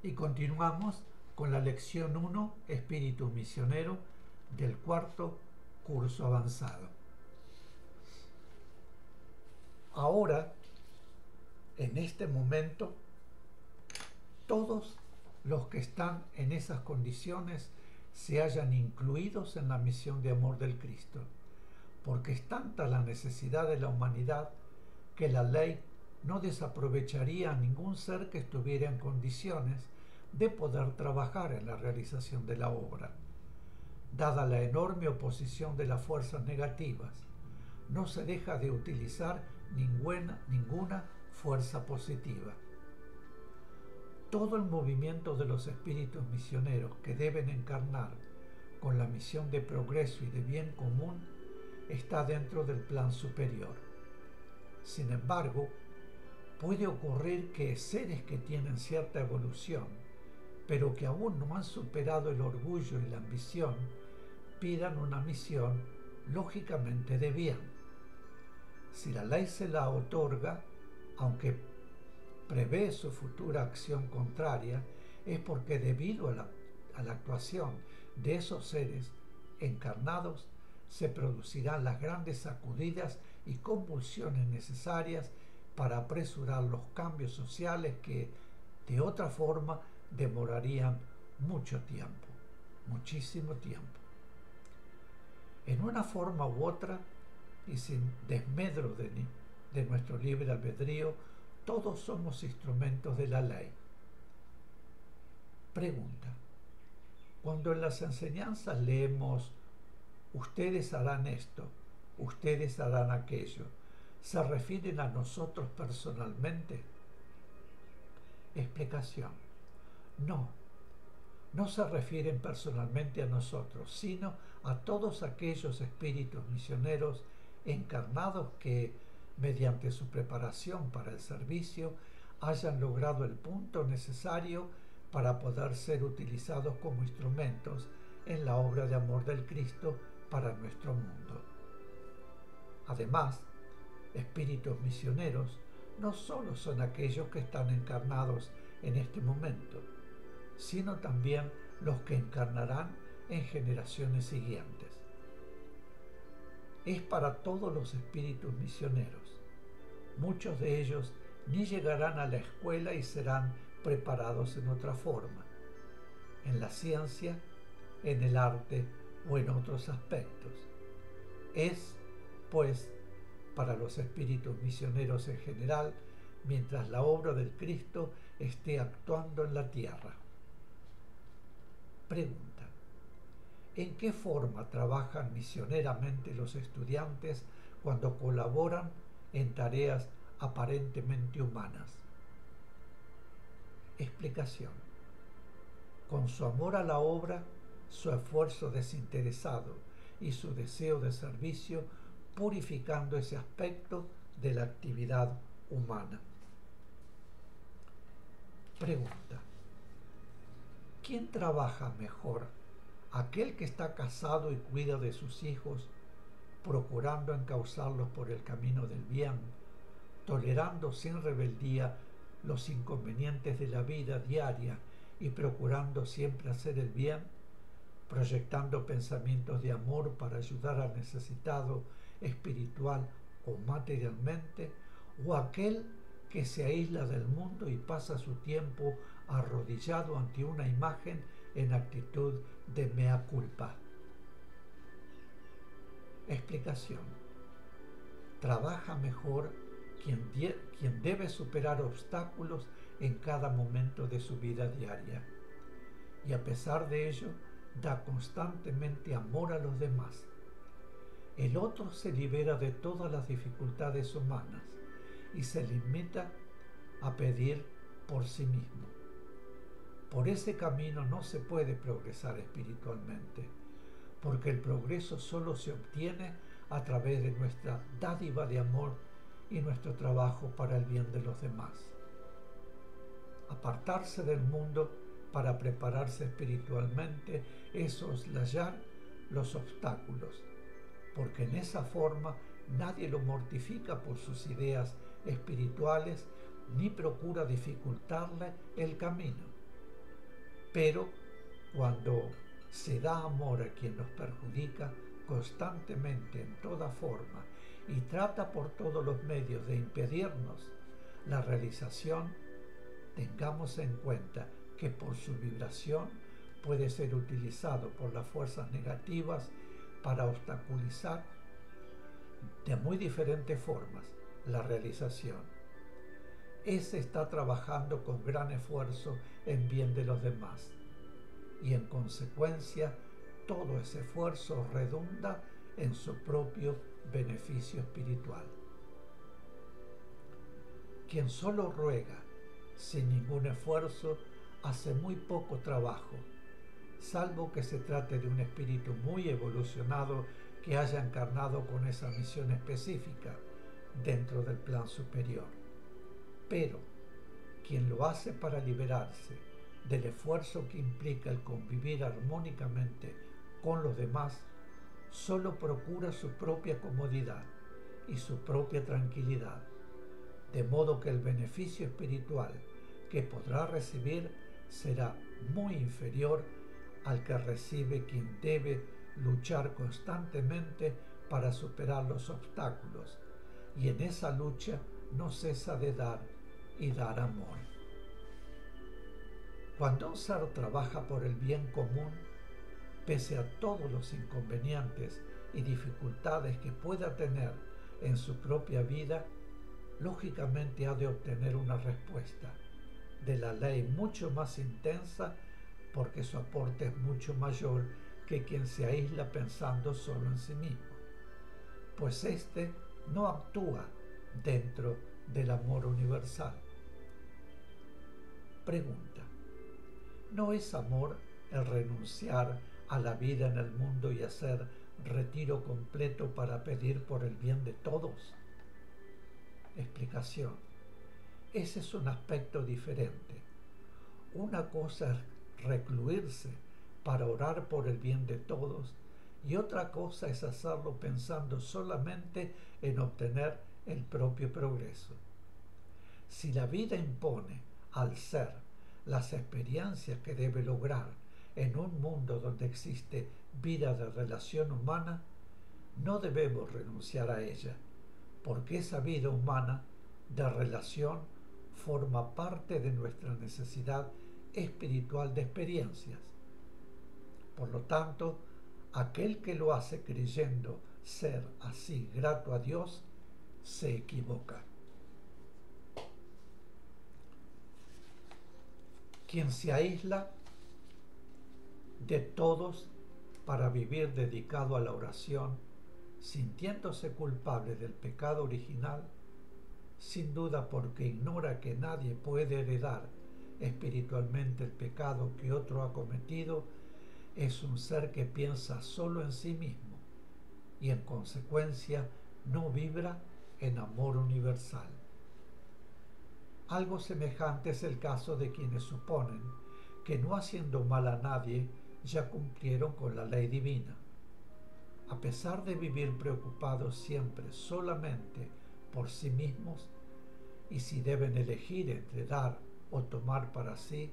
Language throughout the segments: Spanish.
Y continuamos con la lección 1, Espíritu Misionero, del cuarto curso avanzado. Ahora, en este momento, todos los que están en esas condiciones se hallan incluidos en la misión de amor del Cristo, porque es tanta la necesidad de la humanidad que la ley no desaprovecharía a ningún ser que estuviera en condiciones de poder trabajar en la realización de la obra. Dada la enorme oposición de las fuerzas negativas, no se deja de utilizar ninguna fuerza positiva. Todo el movimiento de los espíritus misioneros que deben encarnar con la misión de progreso y de bien común está dentro del plan superior. Sin embargo, puede ocurrir que seres que tienen cierta evolución, pero que aún no han superado el orgullo y la ambición, pidan una misión lógicamente de bien. Si la ley se la otorga, aunque prevé su futura acción contraria, es porque debido a la actuación de esos seres encarnados se producirán las grandes sacudidas y convulsiones necesarias para apresurar los cambios sociales que de otra forma demorarían mucho tiempo, muchísimo tiempo. En una forma u otra, y sin desmedro de nuestro libre albedrío, todos somos instrumentos de la ley. Pregunta: cuando en las enseñanzas leemos ustedes harán esto, ustedes harán aquello, ¿se refieren a nosotros personalmente? Explicación: no se refieren personalmente a nosotros, sino a todos aquellos espíritus misioneros encarnados que, mediante su preparación para el servicio, hayan logrado el punto necesario para poder ser utilizados como instrumentos en la obra de amor del Cristo para nuestro mundo. Además, espíritus misioneros no solo son aquellos que están encarnados en este momento, sino también los que encarnarán en generaciones siguientes. Es para todos los espíritus misioneros. Muchos de ellos ni llegarán a la escuela y serán preparados en otra forma, en la ciencia, en el arte o en otros aspectos. Es, pues, para los espíritus misioneros en general, mientras la obra del Cristo esté actuando en la tierra. Pregunta: ¿en qué forma trabajan misioneramente los estudiantes cuando colaboran en tareas aparentemente humanas? Explicación: con su amor a la obra, su esfuerzo desinteresado y su deseo de servicio, purificando ese aspecto de la actividad humana. Pregunta: ¿quién trabaja mejor? ¿Aquel que está casado y cuida de sus hijos, procurando encauzarlos por el camino del bien, tolerando sin rebeldía los inconvenientes de la vida diaria y procurando siempre hacer el bien, proyectando pensamientos de amor para ayudar al necesitado espiritual o materialmente, o aquel que se aísla del mundo y pasa su tiempo arrodillado ante una imagen en actitud de mea culpa? Explicación: trabaja mejor quien debe superar obstáculos en cada momento de su vida diaria y a pesar de ello da constantemente amor a los demás. El otro se libera de todas las dificultades humanas y se limita a pedir por sí mismo. Por ese camino no se puede progresar espiritualmente, porque el progreso solo se obtiene a través de nuestra dádiva de amor y nuestro trabajo para el bien de los demás. Apartarse del mundo para prepararse espiritualmente es soslayar los obstáculos, porque en esa forma nadie lo mortifica por sus ideas espirituales ni procura dificultarle el camino. Pero cuando se da amor a quien nos perjudica constantemente en toda forma y trata por todos los medios de impedirnos la realización, tengamos en cuenta que por su vibración puede ser utilizado por las fuerzas negativas para obstaculizar de muy diferentes formas la realización. Ese está trabajando con gran esfuerzo en bien de los demás y en consecuencia todo ese esfuerzo redunda en su propio beneficio espiritual. Quien solo ruega sin ningún esfuerzo hace muy poco trabajo, salvo que se trate de un espíritu muy evolucionado que haya encarnado con esa misión específica dentro del plan superior. Pero quien lo hace para liberarse del esfuerzo que implica el convivir armónicamente con los demás, solo procura su propia comodidad y su propia tranquilidad, de modo que el beneficio espiritual que podrá recibir será muy inferior al que recibe quien debe luchar constantemente para superar los obstáculos, y en esa lucha no cesa de dar y dar amor. Cuando un ser trabaja por el bien común, pese a todos los inconvenientes y dificultades que pueda tener en su propia vida, lógicamente ha de obtener una respuesta de la ley mucho más intensa, porque su aporte es mucho mayor que quien se aísla pensando solo en sí mismo, pues éste no actúa dentro del amor universal. Pregunta: ¿no es amor el renunciar a la vida en el mundo y hacer retiro completo para pedir por el bien de todos? Explicación: ese es un aspecto diferente. Una cosa es recluirse para orar por el bien de todos y otra cosa es hacerlo pensando solamente en obtener el propio progreso. Si la vida impone al ser las experiencias que debe lograr en un mundo donde existe vida de relación humana, no debemos renunciar a ella, porque esa vida humana de relación forma parte de nuestra necesidad espiritual de experiencias. Por lo tanto, aquel que lo hace creyendo ser así grato a Dios, se equivoca. Quien se aísla de todos para vivir dedicado a la oración, sintiéndose culpable del pecado original, sin duda porque ignora que nadie puede heredar espiritualmente el pecado que otro ha cometido, es un ser que piensa solo en sí mismo y en consecuencia no vibra en amor universal. Algo semejante es el caso de quienes suponen que no haciendo mal a nadie ya cumplieron con la ley divina. A pesar de vivir preocupados siempre solamente por sí mismos, y si deben elegir entre dar o tomar para sí,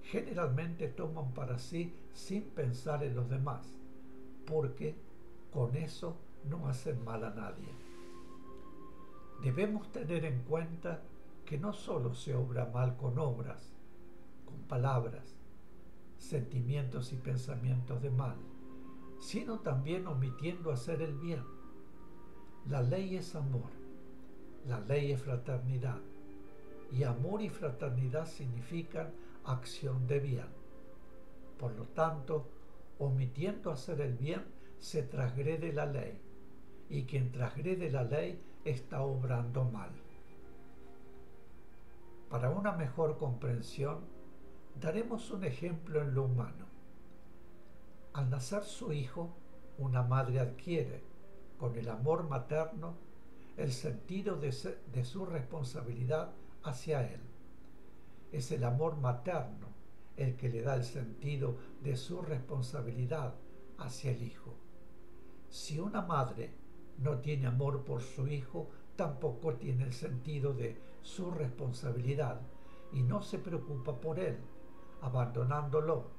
generalmente toman para sí sin pensar en los demás, porque con eso no hacen mal a nadie. Debemos tener en cuenta que no solo se obra mal con obras, con palabras, sentimientos y pensamientos de mal, sino también omitiendo hacer el bien. La ley es amor, la ley es fraternidad, y amor y fraternidad significan acción de bien. Por lo tanto, omitiendo hacer el bien, se transgrede la ley, y quien transgrede la ley está obrando mal. Para una mejor comprensión, daremos un ejemplo en lo humano. Al nacer su hijo, una madre adquiere, con el amor materno, el sentido de su responsabilidad hacia él. Es el amor materno el que le da el sentido de su responsabilidad hacia el hijo. Si una madre no tiene amor por su hijo, tampoco tiene el sentido de su responsabilidad y no se preocupa por él, abandonándolo.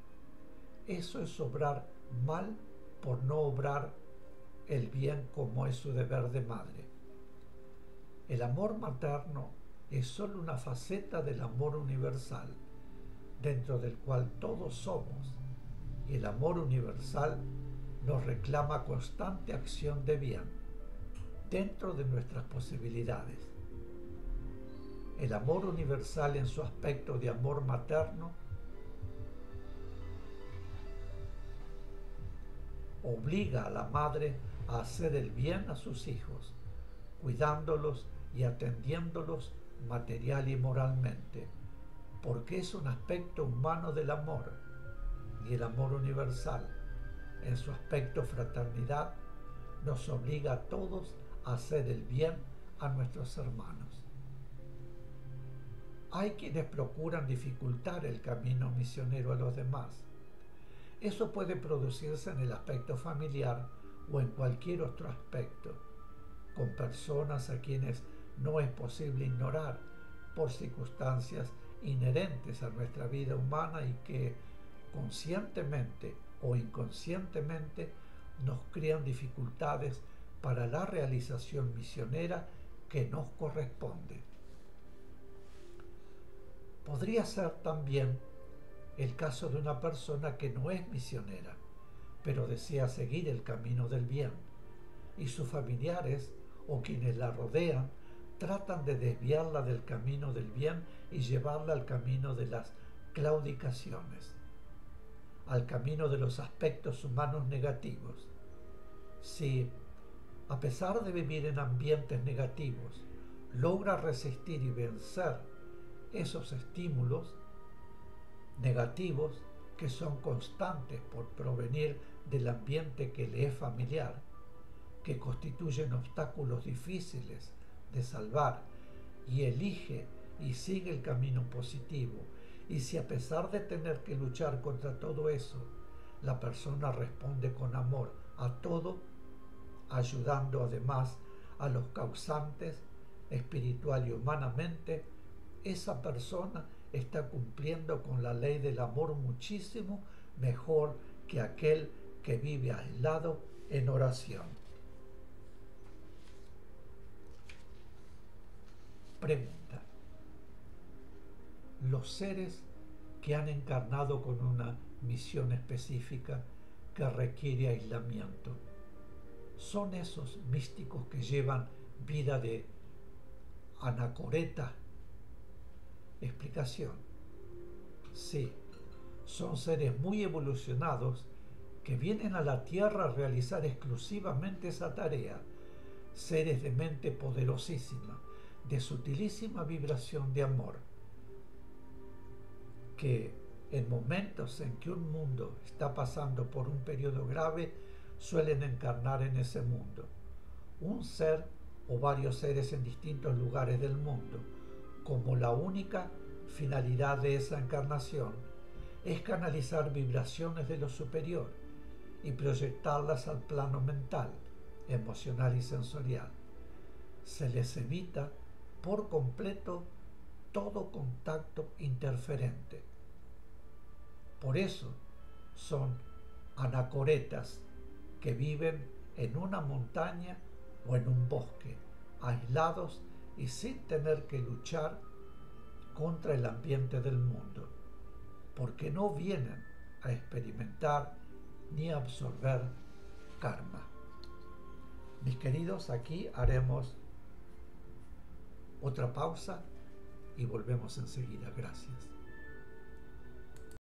Eso es obrar mal por no obrar el bien como es su deber de madre. El amor materno es solo una faceta del amor universal, dentro del cual todos somos, y el amor universal nos reclama constante acción de bien, dentro de nuestras posibilidades. El amor universal en su aspecto de amor materno obliga a la madre a hacer el bien a sus hijos, cuidándolos y atendiéndolos material y moralmente, porque es un aspecto humano del amor, y el amor universal, en su aspecto fraternidad, nos obliga a todos a hacer el bien a nuestros hermanos. Hay quienes procuran dificultar el camino misionero a los demás. Eso puede producirse en el aspecto familiar o en cualquier otro aspecto, con personas a quienes no es posible ignorar por circunstancias inherentes a nuestra vida humana y que conscientemente o inconscientemente nos crean dificultades para la realización misionera que nos corresponde. Podría ser también el caso de una persona que no es misionera, pero desea seguir el camino del bien, y sus familiares o quienes la rodean tratan de desviarla del camino del bien y llevarla al camino de las claudicaciones, al camino de los aspectos humanos negativos. Si, a pesar de vivir en ambientes negativos, logra resistir y vencer esos estímulos negativos que son constantes por provenir del ambiente que le es familiar, que constituyen obstáculos difíciles de salvar, y elige y sigue el camino positivo, y si a pesar de tener que luchar contra todo eso, la persona responde con amor a todo, ayudando además a los causantes espiritual y humanamente, esa persona está cumpliendo con la ley del amor muchísimo mejor que aquel que vive aislado en oración. Pregunta: los seres que han encarnado con una misión específica que requiere aislamiento, ¿son esos místicos que llevan vida de anacoreta? Explicación: sí, son seres muy evolucionados que vienen a la Tierra a realizar exclusivamente esa tarea, seres de mente poderosísima, de sutilísima vibración de amor, que en momentos en que un mundo está pasando por un periodo grave suelen encarnar en ese mundo. Un ser o varios seres en distintos lugares del mundo, como la única finalidad de esa encarnación es canalizar vibraciones de lo superior y proyectarlas al plano mental, emocional y sensorial. Se les evita por completo todo contacto interferente. Por eso son anacoretas que viven en una montaña o en un bosque, aislados y sin tener que luchar contra el ambiente del mundo, porque no vienen a experimentar ni a absorber karma. Mis queridos, aquí haremos otra pausa y volvemos enseguida. Gracias.